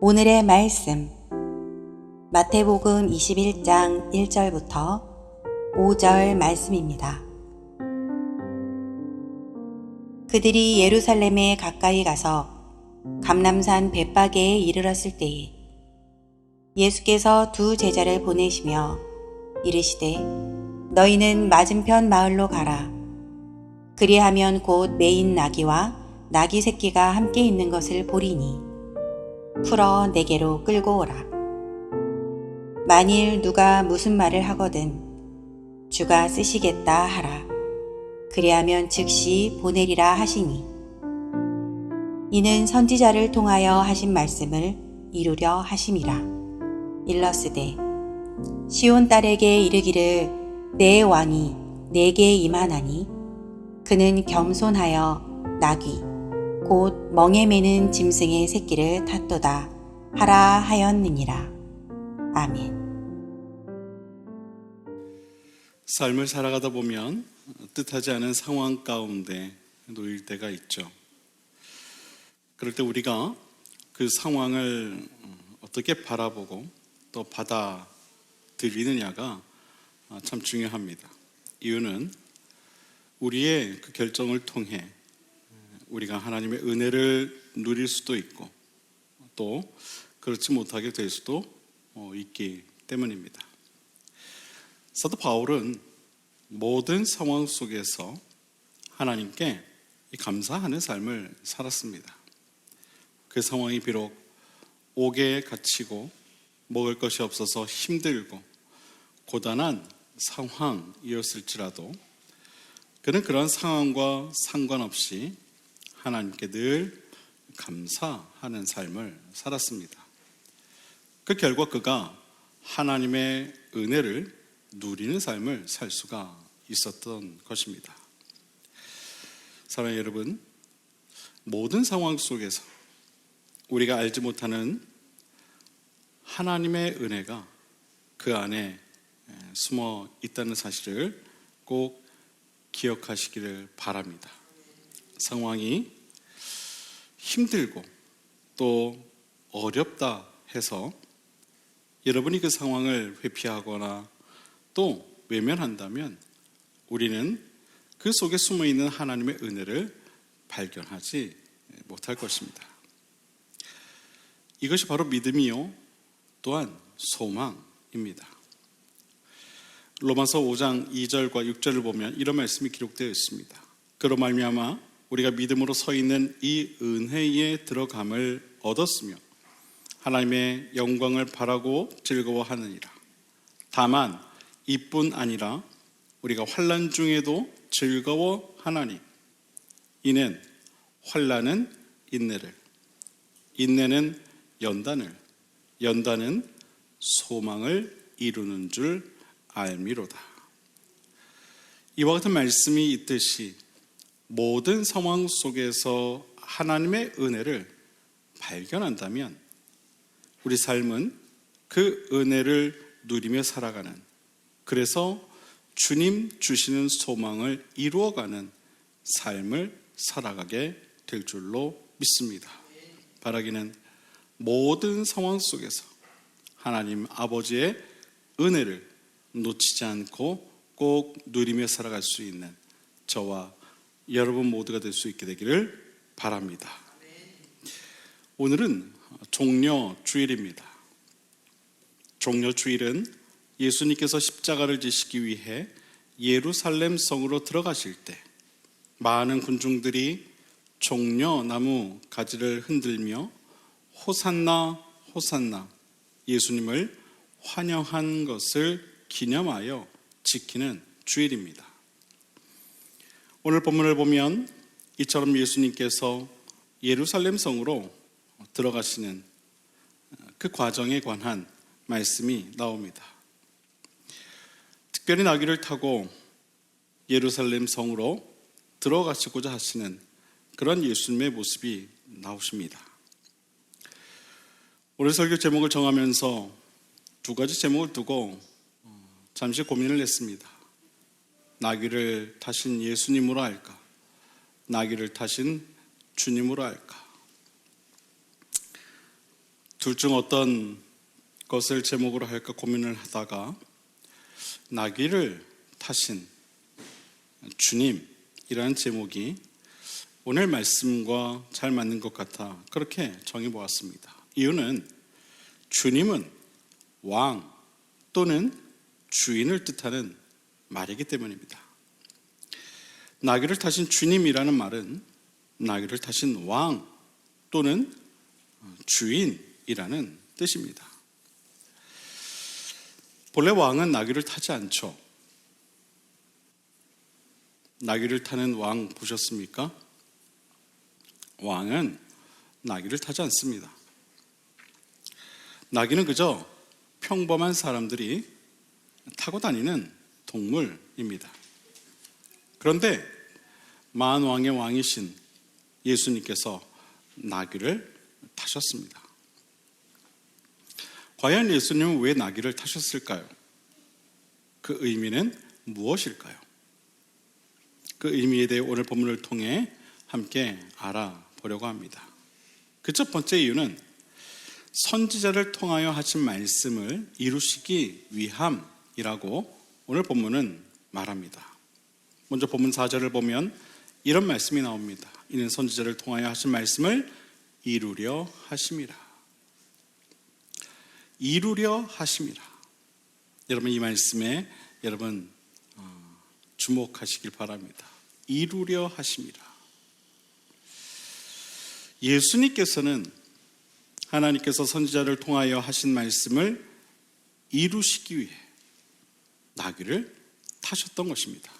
오늘의 말씀 마태복음 21장 1절부터 5절 말씀입니다. 그들이 예루살렘에 가까이 가서 감람산 벳바게에 이르렀을 때에 예수께서 두 제자를 보내시며 이르시되 너희는 맞은편 마을로 가라. 그리하면 곧 매인 나귀와 나귀 새끼가 함께 있는 것을 보리니 풀어 내게로 끌고 오라. 만일 누가 무슨 말을 하거든 주가 쓰시겠다 하라. 그리하면 즉시 보내리라 하시니 이는 선지자를 통하여 하신 말씀을 이루려 하심이라. 일러스되 시온 딸에게 이르기를 내 왕이 내게 임하나니 그는 겸손하여 나귀 곧 멍에 매는 짐승의 새끼를 탔도다 하라 하였느니라. 아멘. 삶을 살아가다 보면 뜻하지 않은 상황 가운데 놓일 때가 있죠. 그럴 때 우리가 그 상황을 어떻게 바라보고 또 받아들이느냐가 참 중요합니다. 이유는 우리의 그 결정을 통해 우리가 하나님의 은혜를 누릴 수도 있고 또 그렇지 못하게 될 수도 있기 때문입니다. 사도 바울은 모든 상황 속에서 하나님께 감사하는 삶을 살았습니다. 그 상황이 비록 옥에 갇히고 먹을 것이 없어서 힘들고 고단한 상황이었을지라도 그는 그런 상황과 상관없이 하나님께 늘 감사하는 삶을 살았습니다. 그 결과 그가 하나님의 은혜를 누리는 삶을 살 수가 있었던 것입니다. 사랑하는 여러분, 모든 상황 속에서 우리가 알지 못하는 하나님의 은혜가 그 안에 숨어 있다는 사실을 꼭 기억하시기를 바랍니다. 상황이 힘들고 또 어렵다 해서 여러분이 그 상황을 회피하거나 또 외면한다면 우리는 그 속에 숨어있는 하나님의 은혜를 발견하지 못할 것입니다. 이것이 바로 믿음이요 또한 소망입니다. 로마서 5장 2절과 6절을 보면 이런 말씀이 기록되어 있습니다. 그로 말미암아 우리가 믿음으로 서 있는 이 은혜에 들어감을 얻었으며 하나님의 영광을 바라고 즐거워하느니라. 다만 이뿐 아니라 우리가 환난 중에도 즐거워하나니 이는 환난은 인내를, 인내는 연단을, 연단은 소망을 이루는 줄 알미로다. 이와 같은 말씀이 있듯이 모든 상황 속에서 하나님의 은혜를 발견한다면 우리 삶은 그 은혜를 누리며 살아가는, 그래서 주님 주시는 소망을 이루어가는 삶을 살아가게 될 줄로 믿습니다. 바라기는 모든 상황 속에서 하나님 아버지의 은혜를 놓치지 않고 꼭 누리며 살아갈 수 있는 저와 여러분 모두가 될 수 있게 되기를 바랍니다. 오늘은 종려주일입니다. 종려주일은 예수님께서 십자가를 지시기 위해 예루살렘 성으로 들어가실 때 많은 군중들이 종려나무 가지를 흔들며 호산나 호산나 예수님을 환영한 것을 기념하여 지키는 주일입니다. 오늘 본문을 보면 이처럼 예수님께서 예루살렘 성으로 들어가시는 그 과정에 관한 말씀이 나옵니다. 특별히 나귀를 타고 예루살렘 성으로 들어가시고자 하시는 그런 예수님의 모습이 나오십니다. 오늘 설교 제목을 정하면서 두 가지 제목을 두고 잠시 고민을 했습니다. 나귀를 타신 예수님으로 할까? 나귀를 타신 주님으로 할까? 둘 중 어떤 것을 제목으로 할까 고민을 하다가 나귀를 타신 주님이라는 제목이 오늘 말씀과 잘 맞는 것 같아 그렇게 정해보았습니다. 이유는 주님은 왕 또는 주인을 뜻하는 말이기 때문입니다. 나귀를 타신 주님이라는 말은 나귀를 타신 왕 또는 주인이라는 뜻입니다. 본래 왕은 나귀를 타지 않죠. 나귀를 타는 왕 보셨습니까? 왕은 나귀를 타지 않습니다. 나귀는 그저 평범한 사람들이 타고 다니는 동물입니다. 그런데 만왕의 왕이신 예수님께서 나귀를 타셨습니다. 과연 예수님은 왜 나귀를 타셨을까요? 그 의미는 무엇일까요? 그 의미에 대해 오늘 본문을 통해 함께 알아보려고 합니다. 그 첫 번째 이유는 선지자를 통하여 하신 말씀을 이루시기 위함이라고 오늘 본문은 말합니다. 먼저 본문 4절을 보면 이런 말씀이 나옵니다. 이는 선지자를 통하여 하신 말씀을 이루려 하심이라. 이루려 하심이라. 여러분 이 말씀에 여러분 주목하시길 바랍니다. 이루려 하심이라. 예수님께서는 하나님께서 선지자를 통하여 하신 말씀을 이루시기 위해 나귀를 타셨던 것입니다.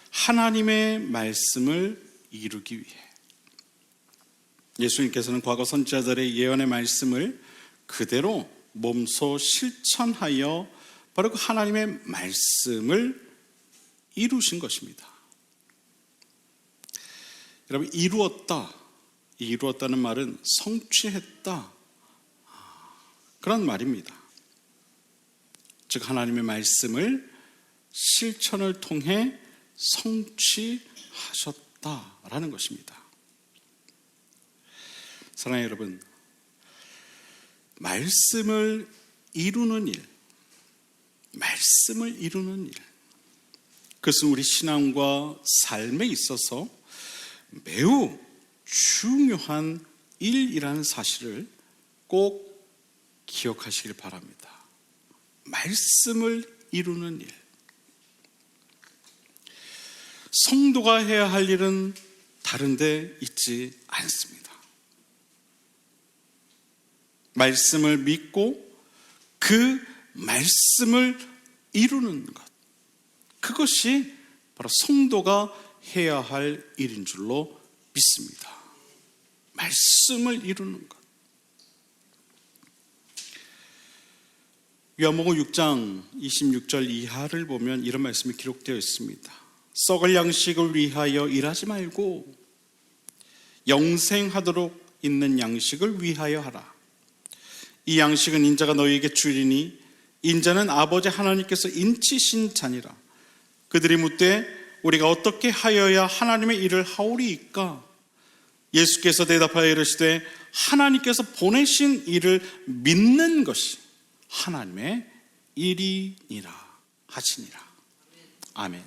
하나님의 말씀을 이루기 위해 예수님께서는 과거 선지자들의 예언의 말씀을 그대로 몸소 실천하여 바로 그 하나님의 말씀을 이루신 것입니다. 여러분 이루었다는 말은 성취했다 그런 말입니다. 즉 하나님의 말씀을 실천을 통해 성취하셨다라는 것입니다. 사랑하는 여러분, 말씀을 이루는 일, 그것은 우리 신앙과 삶에 있어서 매우 중요한 일이라는 사실을 꼭 기억하시길 바랍니다. 말씀을 이루는 일. 성도가 해야 할 일은 다른 데 있지 않습니다. 말씀을 믿고 그 말씀을 이루는 것, 그것이 바로 성도가 해야 할 일인 줄로 믿습니다. 말씀을 이루는 것. 요한복음 6장 26절 이하를 보면 이런 말씀이 기록되어 있습니다. 썩을 양식을 위하여 일하지 말고 영생하도록 있는 양식을 위하여 하라. 이 양식은 인자가 너희에게 주리니 인자는 아버지 하나님께서 인치신 자니라. 그들이 묻되 우리가 어떻게 하여야 하나님의 일을 하오리이까? 예수께서 대답하여 이르시되 하나님께서 보내신 일을 믿는 것이 하나님의 일이니라 하시니라. 아멘.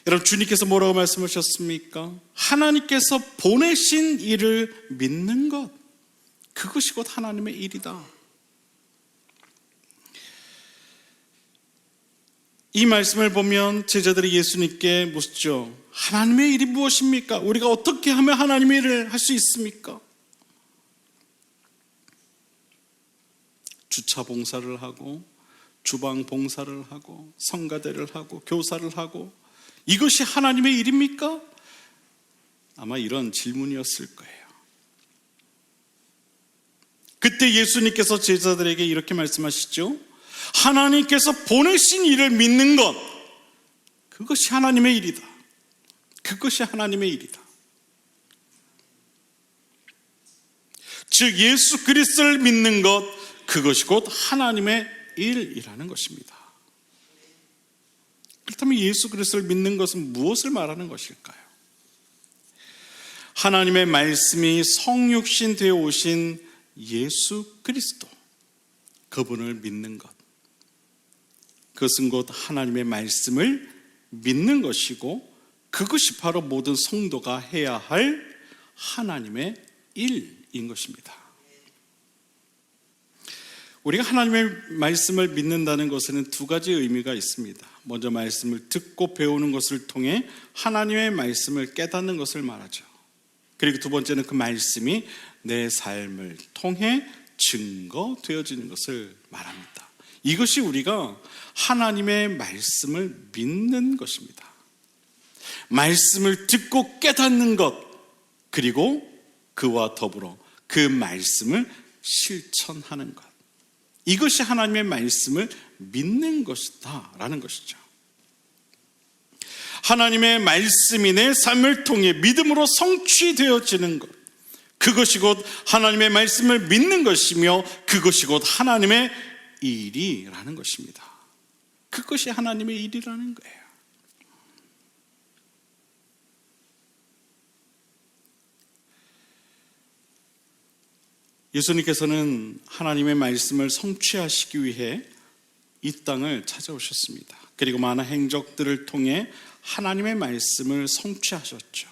여러분 주님께서 뭐라고 말씀하셨습니까? 하나님께서 보내신 일을 믿는 것, 그것이 곧 하나님의 일이다. 이 말씀을 보면 제자들이 예수님께 묻죠. 하나님의 일이 무엇입니까? 우리가 어떻게 하면 하나님의 일을 할 수 있습니까? 주차 봉사를 하고 주방 봉사를 하고 성가대를 하고 교사를 하고 이것이 하나님의 일입니까? 아마 이런 질문이었을 거예요. 그때 예수님께서 제자들에게 이렇게 말씀하시죠. 하나님께서 보내신 일을 믿는 것, 그것이 하나님의 일이다. 그것이 하나님의 일이다. 즉 예수 그리스도를 믿는 것, 그것이 곧 하나님의 일이라는 것입니다. 그렇다면 예수 그리스도를 믿는 것은 무엇을 말하는 것일까요? 하나님의 말씀이 성육신 되어 오신 예수 그리스도, 그분을 믿는 것, 그것은 곧 하나님의 말씀을 믿는 것이고, 그것이 바로 모든 성도가 해야 할 하나님의 일인 것입니다. 우리가 하나님의 말씀을 믿는다는 것에는 두 가지 의미가 있습니다. 먼저 말씀을 듣고 배우는 것을 통해 하나님의 말씀을 깨닫는 것을 말하죠. 그리고 두 번째는 그 말씀이 내 삶을 통해 증거되어지는 것을 말합니다. 이것이 우리가 하나님의 말씀을 믿는 것입니다. 말씀을 듣고 깨닫는 것, 그리고 그와 더불어 그 말씀을 실천하는 것, 이것이 하나님의 말씀을 믿는 것이다 라는 것이죠. 하나님의 말씀이 내 삶을 통해 믿음으로 성취되어지는 것, 그것이 곧 하나님의 말씀을 믿는 것이며, 그것이 곧 하나님의 일이라는 것입니다. 그것이 하나님의 일이라는 거예요. 예수님께서는 하나님의 말씀을 성취하시기 위해 이 땅을 찾아오셨습니다. 그리고 많은 행적들을 통해 하나님의 말씀을 성취하셨죠.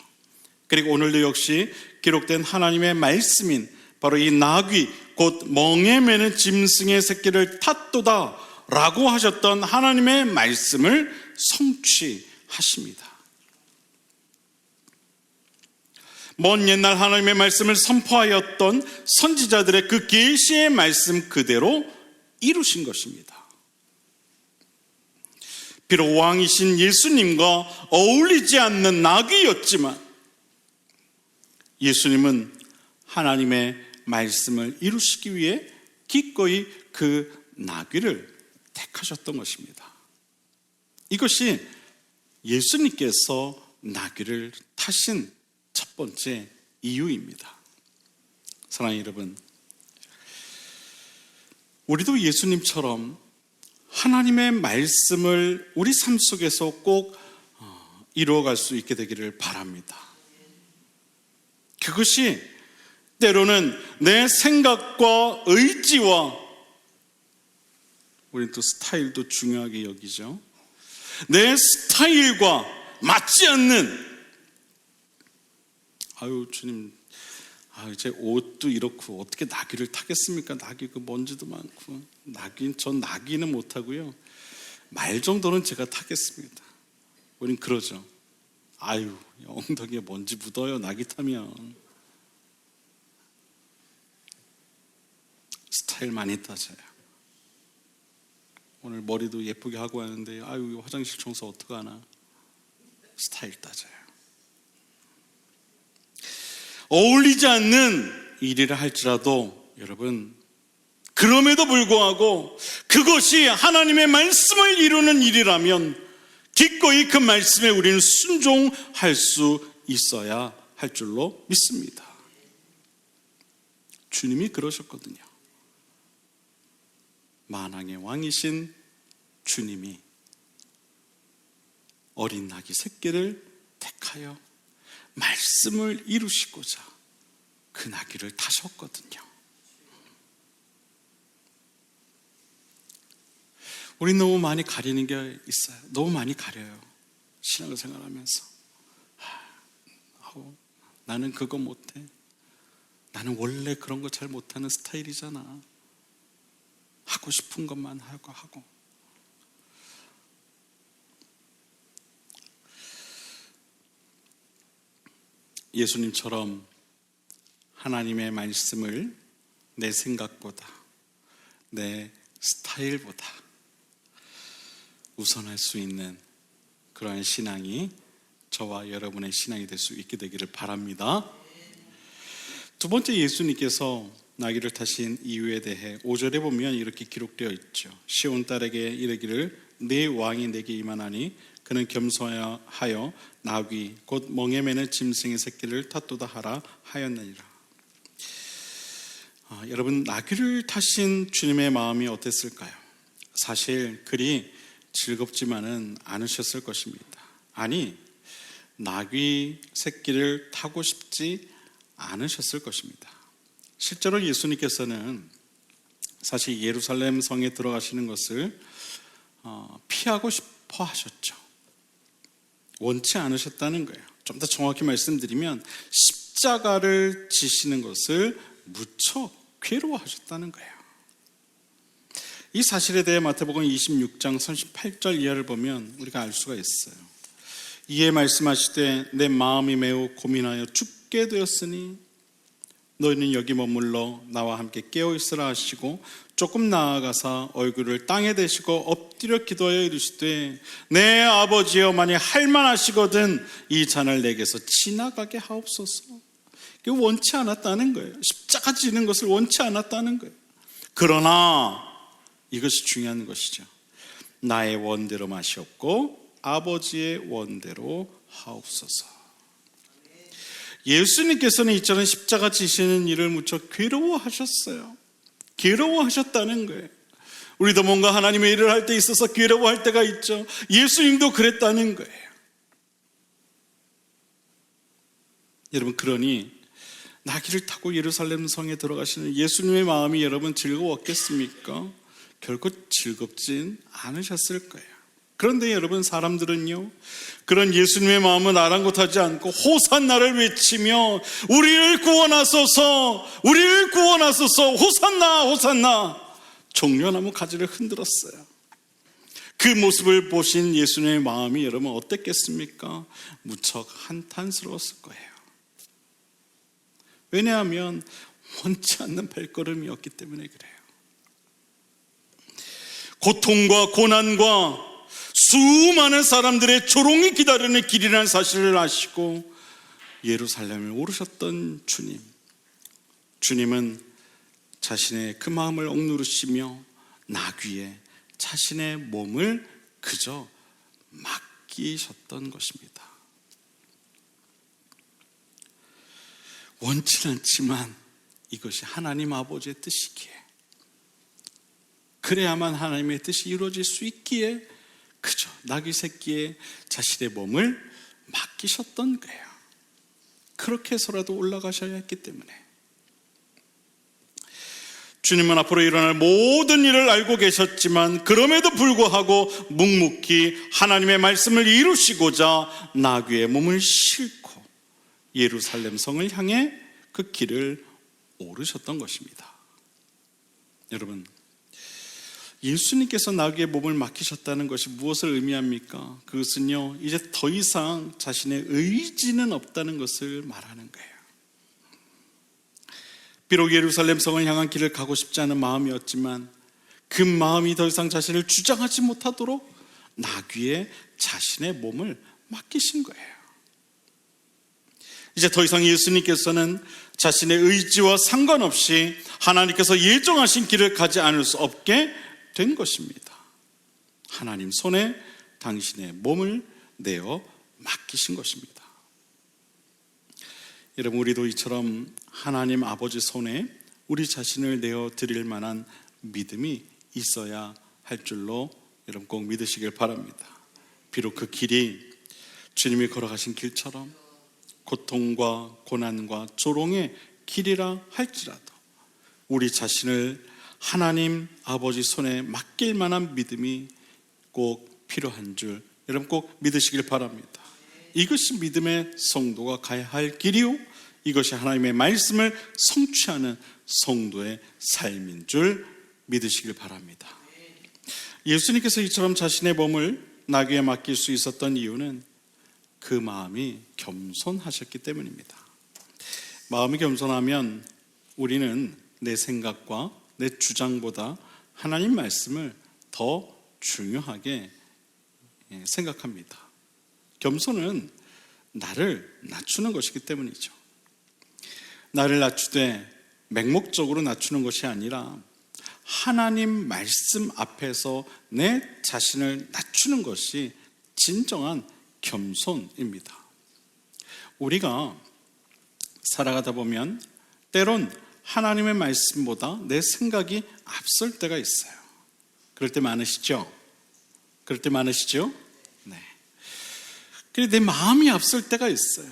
그리고 오늘도 역시 기록된 하나님의 말씀인 바로 이 나귀, 곧 멍에 매는 짐승의 새끼를 탔도다 라고 하셨던 하나님의 말씀을 성취하십니다. 먼 옛날 하나님의 말씀을 선포하였던 선지자들의 그 계시의 말씀 그대로 이루신 것입니다. 비록 왕이신 예수님과 어울리지 않는 나귀였지만, 예수님은 하나님의 말씀을 이루시기 위해 기꺼이 그 나귀를 택하셨던 것입니다. 이것이 예수님께서 나귀를 타신 첫 번째 이유입니다. 사랑하는 여러분, 우리도 예수님처럼 하나님의 말씀을 우리 삶 속에서 꼭 이루어갈 수 있게 되기를 바랍니다. 그것이 때로는 내 생각과 의지와, 우리는 또 스타일도 중요하게 여기죠. 내 스타일과 맞지 않는, 아유 주님, 제 옷도 이렇고 어떻게 나귀를 타겠습니까? 나귀 그 먼지도 많고, 전 나귀는 못하고요, 말 정도는 제가 타겠습니다. 우린 그러죠. 아유, 엉덩이에 먼지 묻어요, 나귀 타면. 스타일 많이 따져요. 오늘 머리도 예쁘게 하고 하는데, 아유 화장실 청소 어떡하나, 스타일 따져요. 어울리지 않는 일이라 할지라도 여러분, 그럼에도 불구하고 그것이 하나님의 말씀을 이루는 일이라면 기꺼이 그 말씀에 우리는 순종할 수 있어야 할 줄로 믿습니다. 주님이 그러셨거든요. 만왕의 왕이신 주님이 어린 나귀 새끼를 택하여 말씀을 이루시고자 그 나귀를 타셨거든요. 우리 너무 많이 가리는 게 있어요. 너무 많이 가려요. 신앙생활 하면서. 나는 그거 못해. 나는 원래 그런 거 잘 못하는 스타일이잖아. 하고 싶은 것만 하고. 예수님처럼 하나님의 말씀을 내 생각보다, 내 스타일보다 우선할 수 있는 그러한 신앙이 저와 여러분의 신앙이 될 수 있게 되기를 바랍니다. 두 번째, 예수님께서 나귀를 타신 이유에 대해 5절에 보면 이렇게 기록되어 있죠. 시온 딸에게 이르기를 네 왕이 내게 임하나니 그는 겸손하여 나귀 곧 멍에 매는 짐승의 새끼를 탔도다 하라 하였느니라. 여러분, 나귀를 타신 주님의 마음이 어땠을까요? 사실 그리 즐겁지만은 않으셨을 것입니다. 아니, 나귀 새끼를 타고 싶지 않으셨을 것입니다. 실제로 예수님께서는 사실 예루살렘 성에 들어가시는 것을 피하고 싶어 하셨죠. 원치 않으셨다는 거예요. 좀 더 정확히 말씀드리면 십자가를 지시는 것을 무척 괴로워하셨다는 거예요. 이 사실에 대해 마태복음 26장 38절 이하를 보면 우리가 알 수가 있어요. 이에 말씀하시되 내 마음이 매우 고민하여 죽게 되었으니 너희는 여기 머물러 나와 함께 깨어있으라 하시고 조금 나아가사 얼굴을 땅에 대시고 엎드려 기도하여 이르시되 내 아버지여 만일 할만하시거든 이 잔을 내게서 지나가게 하옵소서. 원치 않았다는 거예요. 십자가 지는 것을 원치 않았다는 거예요. 그러나 이것이 중요한 것이죠. 나의 원대로 마시옵고 아버지의 원대로 하옵소서. 예수님께서는 이처럼 십자가 지시는 일을 무척 괴로워하셨어요. 괴로워하셨다는 거예요. 우리도 뭔가 하나님의 일을 할 때 있어서 괴로워할 때가 있죠. 예수님도 그랬다는 거예요. 여러분, 그러니 나귀를 타고 예루살렘 성에 들어가시는 예수님의 마음이 여러분 즐거웠겠습니까? 결코 즐겁진 않으셨을 거예요. 그런데 여러분, 사람들은요, 그런 예수님의 마음은 아랑곳하지 않고 호산나를 외치며 우리를 구원하소서, 우리를 구원하소서, 호산나, 호산나, 종려나무 가지를 흔들었어요. 그 모습을 보신 예수님의 마음이 여러분 어땠겠습니까? 무척 한탄스러웠을 거예요. 왜냐하면 원치 않는 발걸음이었기 때문에 그래요. 고통과 고난과 수많은 사람들의 조롱이 기다리는 길이라는 사실을 아시고 예루살렘을 오르셨던 주님, 주님은 자신의 그 마음을 억누르시며 나귀에 자신의 몸을 그저 맡기셨던 것입니다. 원치는 않지만 이것이 하나님 아버지의 뜻이기에, 그래야만 하나님의 뜻이 이루어질 수 있기에 그저 나귀 새끼에 자신의 몸을 맡기셨던 거예요. 그렇게 해서라도 올라가셔야 했기 때문에. 주님은 앞으로 일어날 모든 일을 알고 계셨지만 그럼에도 불구하고 묵묵히 하나님의 말씀을 이루시고자 나귀의 몸을 싣고 예루살렘 성을 향해 그 길을 오르셨던 것입니다. 여러분, 예수님께서 나귀의 몸을 맡기셨다는 것이 무엇을 의미합니까? 그것은요, 이제 더 이상 자신의 의지는 없다는 것을 말하는 거예요. 비록 예루살렘 성을 향한 길을 가고 싶지 않은 마음이었지만 그 마음이 더 이상 자신을 주장하지 못하도록 나귀에 자신의 몸을 맡기신 거예요. 이제 더 이상 예수님께서는 자신의 의지와 상관없이 하나님께서 예정하신 길을 가지 않을 수 없게 된 것입니다. 하나님 손에 당신의 몸을 내어 맡기신 것입니다. 여러분, 우리도 이처럼 하나님 아버지 손에 우리 자신을 내어 드릴 만한 믿음이 있어야 할 줄로 여러분 꼭 믿으시길 바랍니다. 비록 그 길이 주님이 걸어가신 길처럼 고통과 고난과 조롱의 길이라 할지라도 우리 자신을 하나님 아버지 손에 맡길 만한 믿음이 꼭 필요한 줄 여러분 꼭 믿으시길 바랍니다. 이것이 믿음의 성도가 가야 할 길이요, 이것이 하나님의 말씀을 성취하는 성도의 삶인 줄 믿으시길 바랍니다. 예수님께서 이처럼 자신의 몸을 나귀에 맡길 수 있었던 이유는 그 마음이 겸손하셨기 때문입니다. 마음이 겸손하면 우리는 내 생각과 내 주장보다 하나님 말씀을 더 중요하게 생각합니다. 겸손은 나를 낮추는 것이기 때문이죠. 나를 낮추되 맹목적으로 낮추는 것이 아니라 하나님 말씀 앞에서 내 자신을 낮추는 것이 진정한 겸손입니다. 우리가 살아가다 보면 때론 하나님의 말씀보다 내 생각이 앞설 때가 있어요. 그럴 때 많으시죠? 그럴 때 많으시죠? 네. 그래서 내 마음이 앞설 때가 있어요.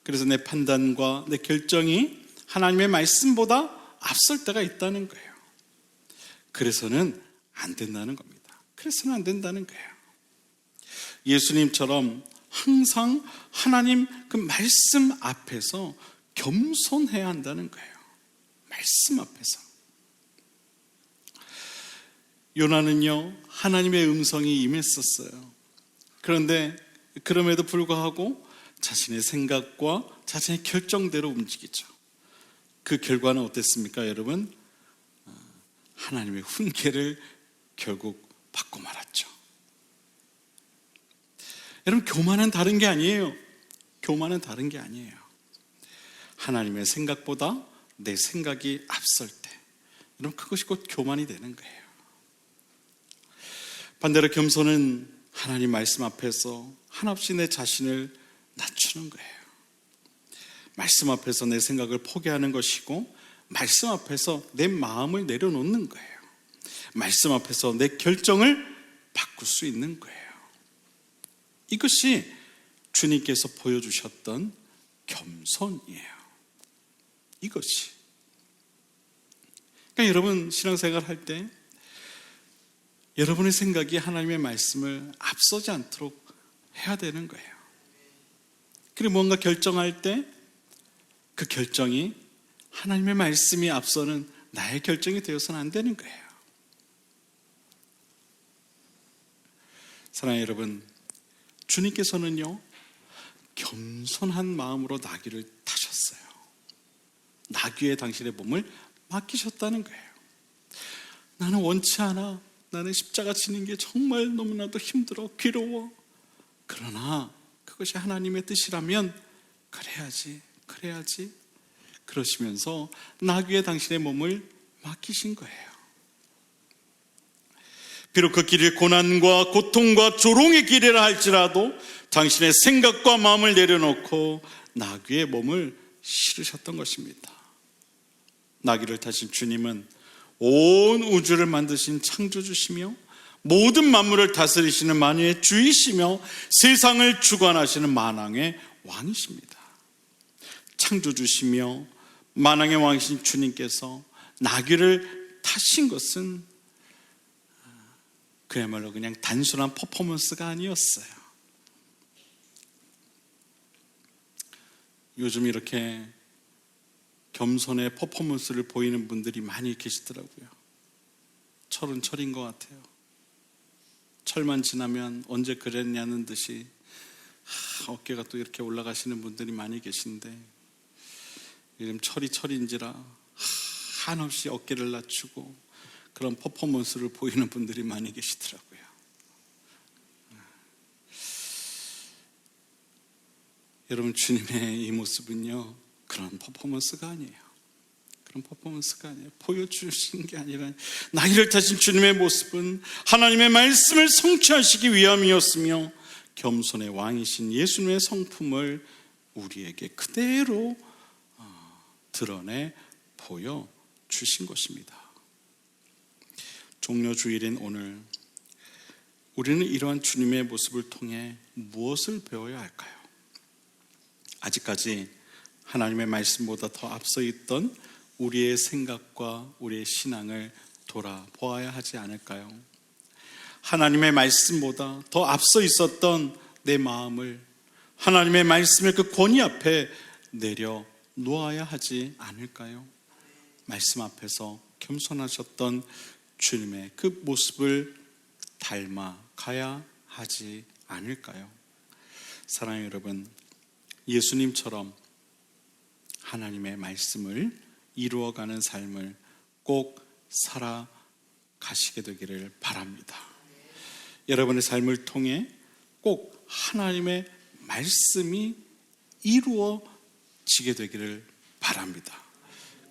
그래서 내 판단과 내 결정이 하나님의 말씀보다 앞설 때가 있다는 거예요. 그래서는 안 된다는 겁니다. 그래서는 안 된다는 거예요. 예수님처럼 항상 하나님 그 말씀 앞에서 겸손해야 한다는 거예요. 말씀 앞에서. 요나는요, 하나님의 음성이 임했었어요. 그런데 그럼에도 불구하고 자신의 생각과 자신의 결정대로 움직이죠. 그 결과는 어땠습니까, 여러분? 하나님의 훈계를 결국 받고 말았죠. 여러분, 교만은 다른 게 아니에요. 교만은 다른 게 아니에요. 하나님의 생각보다 내 생각이 앞설 때, 여러분, 그것이 곧 교만이 되는 거예요. 반대로 겸손은 하나님 말씀 앞에서 한없이 내 자신을 낮추는 거예요. 말씀 앞에서 내 생각을 포기하는 것이고, 말씀 앞에서 내 마음을 내려놓는 거예요. 말씀 앞에서 내 결정을 바꿀 수 있는 거예요. 이것이 주님께서 보여주셨던 겸손이에요. 이것이. 그러니까 여러분, 신앙생활 할 때 여러분의 생각이 하나님의 말씀을 앞서지 않도록 해야 되는 거예요. 그리고 뭔가 결정할 때 그 결정이 하나님의 말씀이 앞서는 나의 결정이 되어서는 안 되는 거예요. 사랑하는 여러분, 주님께서는요, 겸손한 마음으로 나귀를 타셨어요. 나귀에 당신의 몸을 맡기셨다는 거예요. 나는 원치 않아. 나는 십자가 지는 게 정말 너무나도 힘들어, 괴로워. 그러나 그것이 하나님의 뜻이라면 그래야지. 그러시면서 나귀에 당신의 몸을 맡기신 거예요. 비록 그 길이 고난과 고통과 조롱의 길이라 할지라도 당신의 생각과 마음을 내려놓고 나귀의 몸을 실으셨던 것입니다. 나귀를 타신 주님은 온 우주를 만드신 창조주시며 모든 만물을 다스리시는 만유의 주이시며 세상을 주관하시는 만왕의 왕이십니다. 창조주시며 만왕의 왕이신 주님께서 나귀를 타신 것은 그야말로 그냥 단순한 퍼포먼스가 아니었어요. 요즘 이렇게 겸손의 퍼포먼스를 보이는 분들이 많이 계시더라고요. 철은 철인 것 같아요. 철만 지나면 언제 그랬냐는 듯이 어깨가 또 이렇게 올라가시는 분들이 많이 계신데, 요즘 철이 철인지라 한없이 어깨를 낮추고 그런 퍼포먼스를 보이는 분들이 많이 계시더라고요. 여러분, 주님의 이 모습은요, 그런 퍼포먼스가 아니에요. 그런 퍼포먼스가 아니에요. 보여주신 게 아니라 나귀를 타신 주님의 모습은 하나님의 말씀을 성취하시기 위함이었으며 겸손의 왕이신 예수님의 성품을 우리에게 그대로 드러내 보여주신 것입니다. 종료주일인 오늘, 우리는 이러한 주님의 모습을 통해 무엇을 배워야 할까요? 아직까지 하나님의 말씀보다 더 앞서 있던 우리의 생각과 우리의 신앙을 돌아보아야 하지 않을까요? 하나님의 말씀보다 더 앞서 있었던 내 마음을 하나님의 말씀의 그 권위 앞에 내려 놓아야 하지 않을까요? 말씀 앞에서 겸손하셨던 주님의 그 모습을 닮아가야 하지 않을까요? 사랑하는 여러분, 예수님처럼 하나님의 말씀을 이루어가는 삶을 꼭 살아가시게 되기를 바랍니다. 여러분의 삶을 통해 꼭 하나님의 말씀이 이루어지게 되기를 바랍니다.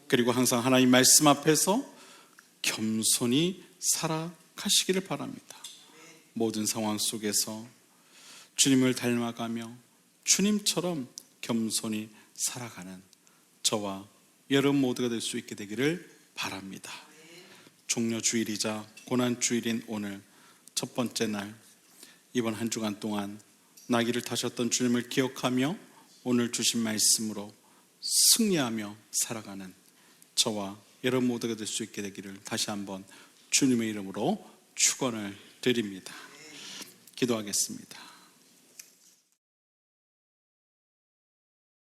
그리고 항상 하나님 말씀 앞에서 겸손히 살아가시기를 바랍니다. 모든 상황 속에서 주님을 닮아가며 주님처럼 겸손히 살아가는 저와 여러분 모두가 될 수 있게 되기를 바랍니다. 종료주일이자 고난주일인 오늘 첫 번째 날, 이번 한 주간 동안 나귀를 타셨던 주님을 기억하며 오늘 주신 말씀으로 승리하며 살아가는 저와 여러분 모두가 될 수 있게 되기를 다시 한번 주님의 이름으로 축원을 드립니다. 기도하겠습니다.